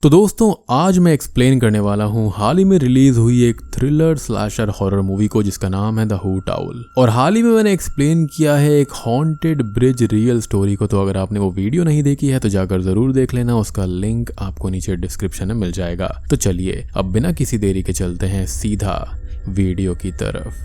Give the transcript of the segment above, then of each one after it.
तो दोस्तों आज मैं एक्सप्लेन करने वाला हूँ हाल ही में रिलीज हुई एक थ्रिलर स्लैशर हॉरर मूवी को जिसका नाम है द हूट आउल। और हाल ही में मैंने एक्सप्लेन किया है एक हॉन्टेड ब्रिज रियल स्टोरी को। तो अगर आपने वो वीडियो नहीं देखी है तो जाकर जरूर देख लेना, उसका लिंक आपको नीचे डिस्क्रिप्शन में मिल जाएगा। तो चलिए अब बिना किसी देरी के चलते हैं सीधा वीडियो की तरफ।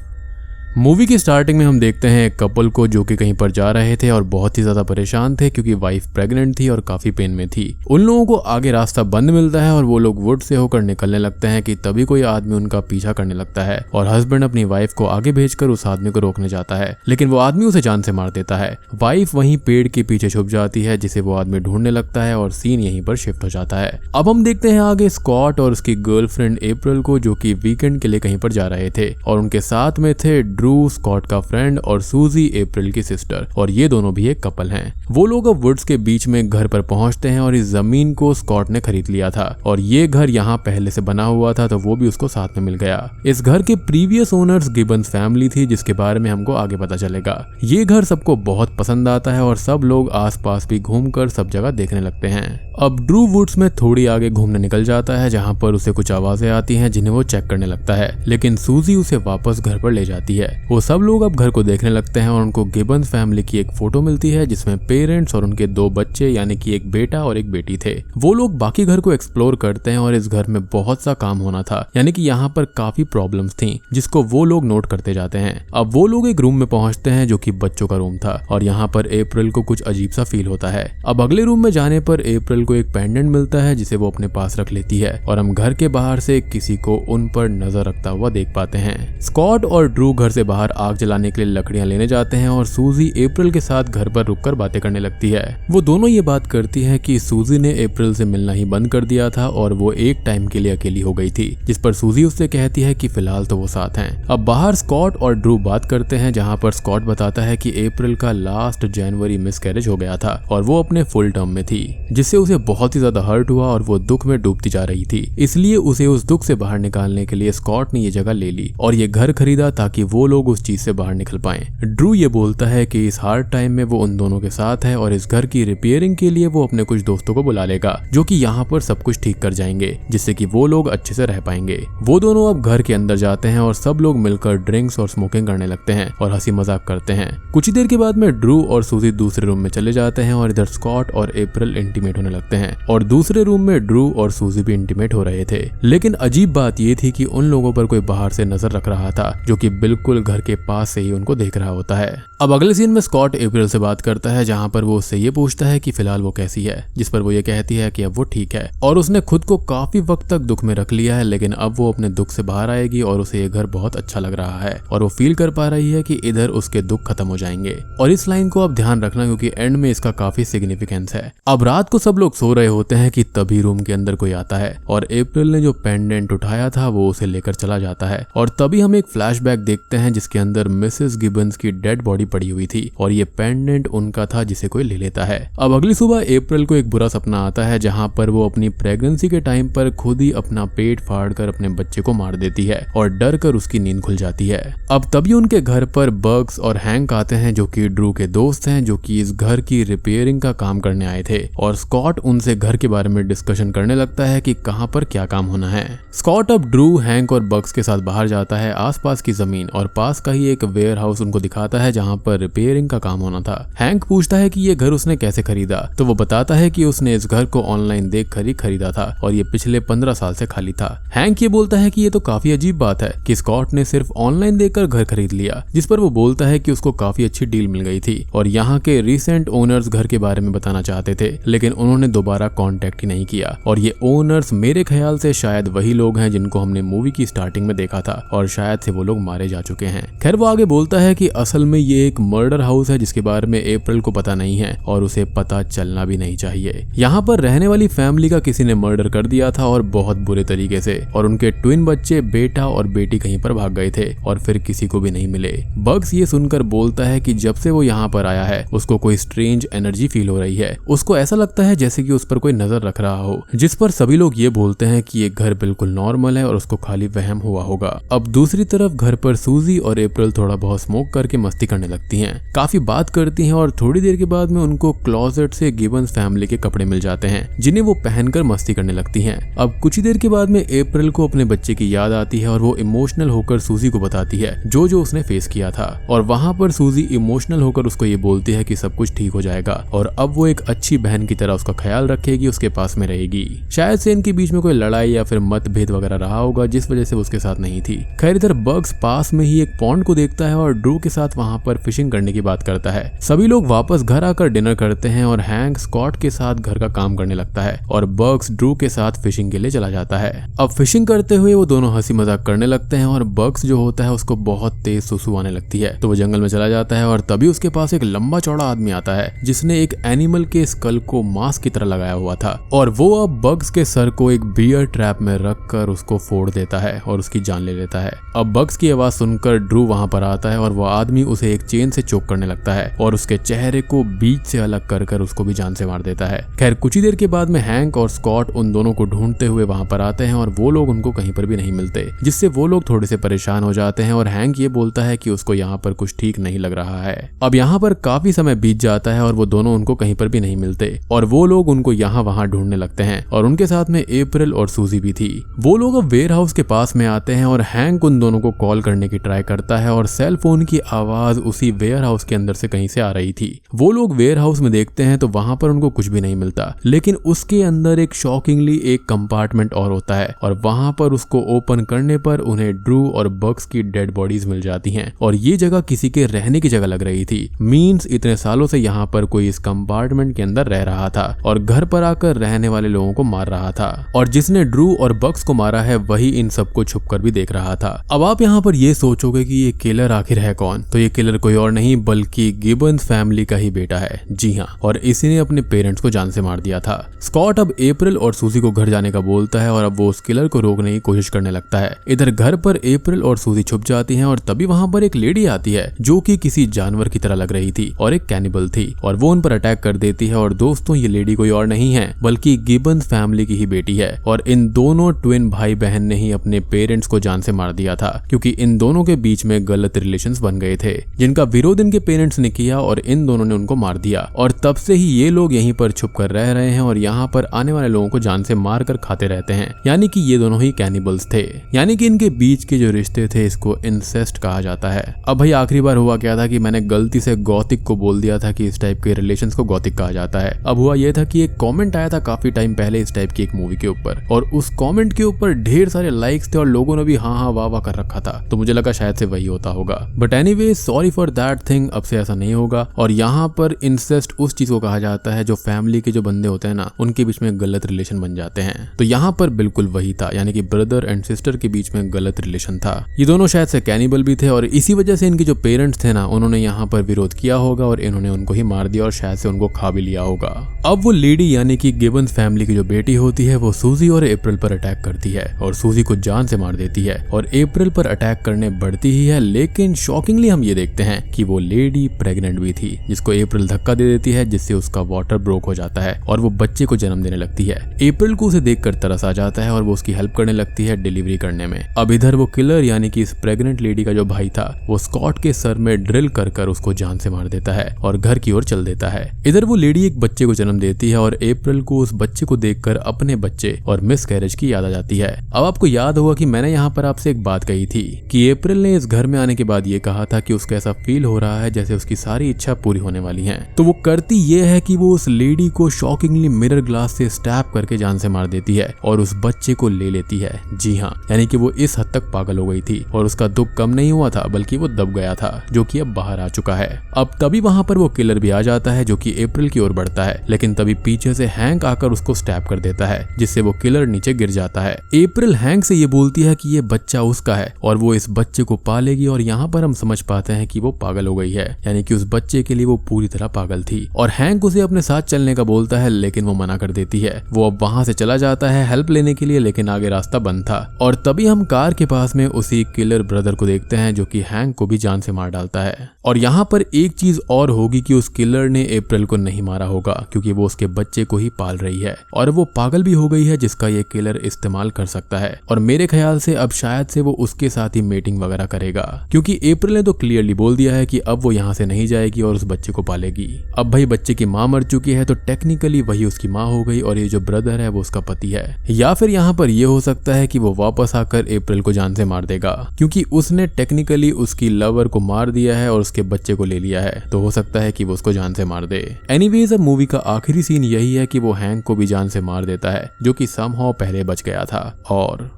मूवी की स्टार्टिंग में हम देखते हैं एक कपल को जो कि कहीं पर जा रहे थे और बहुत ही ज्यादा परेशान थे क्योंकि वाइफ प्रेग्नेंट थी और काफी पेन में थी। उन लोगों को आगे रास्ता बंद मिलता है और वो लोग वुड से होकर निकलने लगते हैं कि तभी कोई आदमी उनका पीछा करने लगता है और हस्बैंड अपनी वाइफ को आगे भेजकर उस आदमी को रोकने जाता है, लेकिन वो आदमी उसे जान से मार देता है। वाइफ वहीं पेड़ के पीछे छुप जाती है जिसे वो आदमी ढूंढने लगता है और सीन यहीं पर शिफ्ट हो जाता है। अब हम देखते हैं आगे स्कॉट और उसकी गर्लफ्रेंड अप्रैल को जो कि वीकेंड के लिए कहीं पर जा रहे थे और उनके साथ में थे ड्रू स्कॉट का फ्रेंड और सूजी अप्रैल की सिस्टर, और ये दोनों भी एक कपल हैं। वो लोग अब वुड्स के बीच में घर पर पहुंचते हैं और इस जमीन को स्कॉट ने खरीद लिया था और ये घर यहाँ पहले से बना हुआ था तो वो भी उसको साथ में मिल गया। इस घर के प्रीवियस ओनर्स गिबन्स फैमिली थी जिसके बारे में हमको आगे पता चलेगा। ये घर सबको बहुत पसंद आता है और सब लोग आसपास भी घूमकर सब जगह देखने लगते हैं। अब ड्रू वुड्स में थोड़ी आगे घूमने निकल जाता है जहाँ पर उसे कुछ आवाजें आती हैं जिन्हें वो चेक करने लगता है, लेकिन सूजी उसे वापस घर पर ले जाती है। वो सब लोग अब घर को देखने लगते हैं और उनको गिबन्स फैमिली की एक फोटो मिलती है जिसमें पेरेंट्स और उनके दो बच्चे यानी कि एक बेटा और एक बेटी थे। वो लोग बाकी घर को एक्सप्लोर करते हैं और इस घर में बहुत सा काम होना था, यानी कि यहाँ पर काफी प्रॉब्लम्स थी जिसको वो लोग नोट करते जाते हैं। अब वो लोग एक रूम में पहुंचते हैं जो कि बच्चों का रूम था और यहाँ पर अप्रैल को कुछ अजीब सा फील होता है। अब अगले रूम में जाने पर अप्रैल को एक पेंडेंट मिलता है जिसे वो अपने पास रख लेती है और हम घर के बाहर से किसी को उन पर नजर रखता हुआ देख पाते हैं। स्कॉट और ड्रू घर से बाहर आग जलाने के लिए लकड़ियां लेने जाते हैं और सूजी अप्रैल के साथ घर पर रुककर बातें करने लगती है। वो दोनों ये बात करती है कि सूजी ने अप्रैल से मिलना ही बंद कर दिया था और वो एक टाइम के लिए अकेली हो गई थी, जिस पर सूजी उससे कहती है कि फिलहाल तो वो साथ हैं। अब बाहर स्कॉट और ड्रू बात करते हैं जहां पर स्कॉट बताता है कि अप्रैल का लास्ट जनवरी मिसकैरेज हो गया था और वो अपने फुल टर्म में थी, जिससे उसे बहुत ही ज्यादा हर्ट हुआ और वो दुख में डूबती जा रही थी। इसलिए उसे उस दुख से बाहर निकालने के लिए स्कॉट ने ये जगह ले ली और ये घर खरीदा ताकि वो लोग उस चीज से बाहर निकल पाएं। ड्रू ये बोलता है कि इस हार्ड टाइम में वो उन दोनों के साथ है और इस घर की रिपेयरिंग के लिए वो अपने कुछ दोस्तों को बुला लेगा जो कि यहाँ पर सब कुछ ठीक कर जाएंगे जिससे कि वो लोग अच्छे से रह पाएंगे। वो दोनों अब घर के अंदर जाते हैं और सब लोग मिलकर ड्रिंक्स और स्मोकिंग करने लगते हैं और हंसी मजाक करते हैं। कुछ ही देर के बाद में ड्रू और सूजी दूसरे रूम में चले जाते हैं और इधर स्कॉट और अप्रैल इंटीमेट होने लगते हैं और दूसरे रूम में ड्रू और सूजी भी इंटीमेट हो रहे थे। लेकिन अजीब बात ये थी कि उन लोगों पर कोई बाहर से नजर रख रहा था जो कि बिल्कुल घर के पास से ही उनको देख रहा होता है। अब अगले सीन में स्कॉट अप्रैल से बात करता है जहां पर वो उससे ये पूछता है कि फिलहाल वो कैसी है, जिस पर वो ये कहती है कि अब वो ठीक है और उसने खुद को काफी वक्त तक दुख में रख लिया है, लेकिन अब वो अपने दुख से बाहर आएगी और उसे ये घर बहुत अच्छा लग रहा है और वो फील कर पा रही है कि इधर उसके दुख खत्म हो जाएंगे। और इस लाइन को अब ध्यान रखना क्योंकि एंड में इसका काफी सिग्निफिकेंस है। अब रात को सब लोग सो रहे होते हैं कि तभी रूम के अंदर कोई आता है और अप्रैल ने जो पेंडेंट उठाया था वो उसे लेकर चला जाता है और तभी हम एक फ्लैशबैक देखते हैं जिसके अंदर मिसेस गिबन्स की डेड बॉडी पड़ी हुई थी और ये पेंडेंट उनका था जिसे कोई ले लेता है। अब अगली सुबह अप्रैल को एक बुरा सपना आता है जहां पर वो अपनी प्रेगनेंसी के टाइम पर खुद ही अपना पेट फाड़कर अपने बच्चे को मार देती है और डर कर उसकी नींद खुल जाती है। अब तभी उनके घर पर बग्स और हैंक आते हैं जो कि ड्रू के दोस्त हैं जो कि इस घर की रिपेयरिंग का काम करने आए थे और स्कॉट उनसे घर के बारे में डिस्कशन करने लगता है कि कहां पर क्या काम होना है। स्कॉट अब ड्रू, हैंक और बग्स के साथ बाहर जाता है आसपास की जमीन और पास का ही एक वेयर हाउस उनको दिखाता है जहां पर रिपेयरिंग का काम होना था। हैंक पूछता है कि ये घर उसने कैसे खरीदा, तो वो बताता है कि उसने इस घर को ऑनलाइन देख कर ही खरीदा था और ये पिछले 15 साल से खाली था। हैंक ये बोलता है कि ये तो काफी अजीब बात है कि स्कॉट ने सिर्फ ऑनलाइन देखकर घर खरीद लिया, जिस पर वो बोलता है कि उसको काफी अच्छी डील मिल गई थी और यहाँ के रिसेंट ओनर्स घर के बारे में बताना चाहते थे लेकिन उन्होंने दोबारा कॉन्टेक्ट ही नहीं किया और ये ओनर्स मेरे ख्याल से शायद वही लोग हैं जिनको हमने मूवी की स्टार्टिंग में देखा था और शायद से वो लोग मारे जा चुके हैं। खैर वो आगे बोलता है कि असल में ये एक मर्डर हाउस है जिसके बारे में अप्रैल को पता नहीं है और उसे पता चलना भी नहीं चाहिए। यहाँ पर रहने वाली फैमिली का किसी ने मर्डर कर दिया था और बहुत बुरे तरीके से, और उनके ट्विन बच्चे बेटा और बेटी कहीं पर भाग गए थे और फिर किसी को भी नहीं मिले। बग्स ये सुनकर बोलता है कि जब से वो यहाँ पर आया है उसको कोई स्ट्रेंज एनर्जी फील हो रही है, उसको ऐसा लगता है जैसे कि उस पर कोई नजर रख रहा हो, जिस पर सभी लोग ये बोलते हैं कि ये घर बिल्कुल नॉर्मल है और उसको खाली वहम हुआ होगा। अब दूसरी तरफ घर पर सूजी सूजी और अप्रैल थोड़ा बहुत स्मोक करके मस्ती करने लगती हैं, काफी बात करती हैं और थोड़ी देर के बाद में उनको क्लोजेट से गिबन्स फैमिली के कपड़े मिल जाते हैं जिन्हें वो पहनकर मस्ती करने लगती हैं। अब कुछ ही देर के बाद में अप्रैल को अपने बच्चे की याद आती है और वो इमोशनल होकर सूजी को बताती है जो उसने फेस किया था, और वहां पर सूजी इमोशनल होकर उसको ये बोलती है कि सब कुछ ठीक हो जाएगा और अब वो एक अच्छी बहन की तरह उसका ख्याल रखेगी, उसके पास में रहेगी। शायद से इनके बीच में कोई लड़ाई या फिर मतभेद वगैरह रहा होगा जिस वजह से वो उसके साथ नहीं थी। खैर इधर बग्स पास में ही एक पॉन्ड को देखता है और ड्रू के साथ वहां पर फिशिंग करने की बात करता है। सभी लोग वापस घर आकर डिनर करते हैं और हैंक स्कॉट के साथ घर का काम करने लगता है और बग्स ड्रू के साथ फिशिंग के लिए चला जाता है। अब फिशिंग करते हुए वो दोनों हंसी मजाक करने लगते हैं और बग्स जो होता है उसको बहुत तेज सुसु आने लगती है, तो वो जंगल में चला जाता है और तभी उसके पास एक लंबा चौड़ा आदमी आता है जिसने एक एनिमल के स्कल को मास्क की तरह लगाया हुआ था और वो अब बग्स के सर को एक बियर ट्रैप में रखकर उसको फोड़ देता है और उसकी जान ले लेता है। अब बग्स की आवाज सुनकर ड्रू वहां पर आता है और वो आदमी उसे एक चेन से चोक करने लगता है और उसके चेहरे को बीच से अलग कर उसको भी जान से मार देता है। खैर कुछ ही देर के बाद में हैंक और स्कॉट उन दोनों को ढूंढते हुए वहां पर आते हैं और वो लोग उनको कहीं पर भी नहीं मिलते, जिससे वो लोग थोड़े से परेशान हो जाते हैं और हैंक ये बोलता है कि उसको यहाँ पर कुछ ठीक नहीं लग रहा है। अब यहाँ पर काफी समय बीत जाता है और वो दोनों उनको कहीं पर भी नहीं मिलते और वो लोग उनको यहाँ वहाँ ढूंढने लगते हैं और उनके साथ में अप्रैल और सूजी भी थी। वो लोग अब वेयर हाउस के पास में आते हैं और हैंक उन दोनों को कॉल करने की ट्राई करता है और सेल फोन की आवाज उसी वेयर हाउस के अंदर से कहीं से आ रही थी। वो लोग वेयर हाउस में देखते हैं तो वहां पर उनको कुछ भी नहीं मिलता, लेकिन उसके अंदर एक शॉकिंगली एक कंपार्टमेंट और होता है और वहां पर उसको ओपन करने पर उन्हें ड्रू और बग्स की डेड बॉडीज मिल जाती हैं और ये जगह किसी के रहने की जगह लग रही थी। मींस इतने सालों से यहाँ पर कोई इस कंपार्टमेंट के अंदर रह रहा था और घर पर आकर रहने वाले लोगों को मार रहा था और जिसने ड्रू और बग्स को मारा है वही इन सबको छुपकर भी देख रहा था। अब आप यहाँ पर ये सोचोगे कि ये किलर आखिर है कौन, तो ये किलर कोई और नहीं बल्कि गिबन्स फैमिली का ही बेटा है। जी हाँ, और इसी ने अपने पेरेंट्स को जान से मार दिया था। स्कॉट अब अप्रैल और सूजी को घर जाने का बोलता है और अब वो उस किलर को रोकने की कोशिश करने लगता है। इधर घर पर अप्रैल और सूजी छुप जाती हैं और तभी वहां पर एक लेडी आती है जो कि किसी जानवर की तरह लग रही थी और एक कैनिबल थी और वो उन पर अटैक कर देती है। और दोस्तों ये लेडी कोई और नहीं है बल्कि गिबन्स फैमिली की ही बेटी है और इन दोनों ट्विन भाई बहन ने ही अपने पेरेंट्स को जान से मार दिया था क्योंकि इन दोनों के बीच में गलत रिलेशंस बन गए थे जिनका विरोध इनके पेरेंट्स ने किया और इन दोनों ने उनको मार दिया और तब से ही ये लोग यहीं पर छुप कर रह रहे हैं और यहाँ पर आने वाले लोगों को जान से मार कर खाते रहते हैं। यानी कि ये दोनों ही कैनिबल्स थे, यानी कि इनके बीच के जो रिश्ते थे इसको इंसेस्ट कहा जाता है। अब भाई आखिरी बार हुआ क्या था कि मैंने गलती से गॉथिक को बोल दिया था कि इस टाइप के रिलेशंस को गॉथिक कहा जाता है। अब हुआ यह था कि एक कमेंट आया था काफी टाइम पहले इस टाइप की एक मूवी के ऊपर और उस कमेंट के ऊपर ढेर सारे लाइक्स थे और लोगों ने भी हाँ हाँ वाह वाह कर रखा था, तो मुझे लगा शायद से वही होता होगा। But anyway sorry for that thing, अब से ऐसा नहीं होगा। और यहाँ पर इंसेस्ट उस चीज को कहा जाता है जो फैमिली के जो बंदे होते हैं ना उनके बीच में गलत रिलेशन बन जाते हैं। तो यहाँ पर बिल्कुल वही था, यानी कि ब्रदर एंड सिस्टर के बीच में गलत रिलेशन था। ये दोनों शायद से कैनिबल भी थे और इसी वजह से इनके जो पेरेंट्स थे ना उन्होंने यहाँ पर विरोध किया होगा और इन्होंने उनको ही मार दिया और शायद से उनको खा भी लिया होगा। अब वो लेडी यानी कि गिबन्स फैमिली की जो बेटी होती है वो सूजी और अप्रैल पर अटैक करती है और सूजी को जान से मार देती है और अप्रैल पर अटैक करने बढ़ती ही है। लेकिन शॉकिंगली हम ये देखते हैं कि वो लेडी प्रेग्नेंट भी थी जिसको अप्रैल धक्का दे देती है जिससे उसका वाटर ब्रोक हो जाता है और वो बच्चे को जन्म देने लगती है। अप्रैल को उसे देखकर तरस आ जाता है और वो उसकी हेल्प करने लगती है डिलीवरी करने में। अब इधर वो किलर यानी कि इस प्रेग्नेंट लेडी का जो भाई था वो स्कॉट के सर में ड्रिल कर उसको जान से मार देता है और घर की ओर चल देता है। इधर वो लेडी एक बच्चे को जन्म देती है और अप्रैल को उस बच्चे को देखकर अपने बच्चे और मिस कैरेज की याद आ जाती है। अब आपको याद होगा कि मैंने यहाँ पर आपसे एक बात कही थी कि अप्रैल ने इस घर में आने के बाद ये कहा था कि उसका ऐसा फील हो रहा है जैसे उसकी सारी इच्छा पूरी होने वाली है। तो वो करती ये है कि वो उस लेडी को शॉकिंगली मिरर ग्लास से स्टैप करके जान से मार देती है और उस बच्चे को ले लेती है। जी हाँ, यानी कि वो इस हद तक पागल हो गई थी और उसका दुख कम नहीं हुआ था बल्कि वो दब गया था, जो कि अब बाहर आ चुका है। अब तभी वहां पर वो किलर भी आ जाता है जो कि अप्रैल की ओर बढ़ता है, लेकिन तभी पीछे से हैंक आकर उसको स्टैप कर देता है जिससे वो किलर नीचे गिर जाता है। अप्रैल हैंक से ये बोलती है कि ये बच्चा उसका है और वो इस बच्चे को पालेगी और यहाँ पर हम समझ पाते हैं कि वो पागल हो गई है, यानी कि उस बच्चे के लिए वो पूरी तरह पागल थी। और हैंक उसे अपने साथ चलने का बोलता है लेकिन वो मना कर देती है। वो अब वहां से चला जाता है हेल्प लेने के लिए, लेकिन आगे रास्ता बंद था और तभी हम कार के पास में उसी किलर ब्रदर को देखते हैं जो कि हैंक को भी जान से मार डालता है। और यहाँ पर एक चीज और होगी कि उस किलर ने अप्रैल को नहीं मारा होगा क्योंकि वो उसके बच्चे को ही पाल रही है और वो पागल भी हो गई है जिसका ये किलर इस्तेमाल कर सकता है। और मेरे ख्याल से अब शायद से वो उसके साथ ही मीटिंग वगैरह दोबारा करेगा, क्योंकि अप्रैल ने तो क्लियरली बोल दिया है कि अब वो यहाँ से नहीं जाएगी और उस बच्चे को पालेगी। अब भाई बच्चे की माँ मर चुकी है तो टेक्निकली वही उसकी माँ हो गई और ये जो ब्रदर है वो उसका पति है। या फिर यहाँ पर ये हो सकता है कि वो वापस आकर अप्रैल को जान से मार देगा, क्योंकि उसने टेक्निकली उसकी लवर को मार दिया है और उसके बच्चे को ले लिया है, तो हो सकता है कि वो उसको जान से मार दे। एनीवेज अब मूवी का आखिरी सीन यही है कि वो हैंक को भी जान से मार देता है, जो कि समहाउ पहले बच गया था, और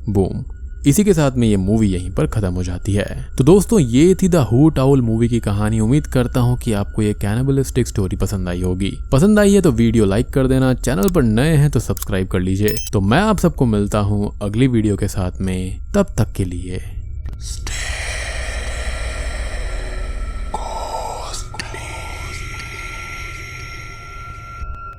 बूम, इसी के साथ में ये मूवी यहीं पर खत्म हो जाती है। तो दोस्तों ये थी द हूट आउल मूवी की कहानी। उम्मीद करता हूँ कि आपको ये कैनिबलिस्टिक स्टोरी पसंद आई होगी। पसंद आई है तो वीडियो लाइक कर देना, चैनल पर नए हैं तो सब्सक्राइब कर लीजिए। तो मैं आप सबको मिलता हूँ अगली वीडियो के साथ में, तब तक के लिए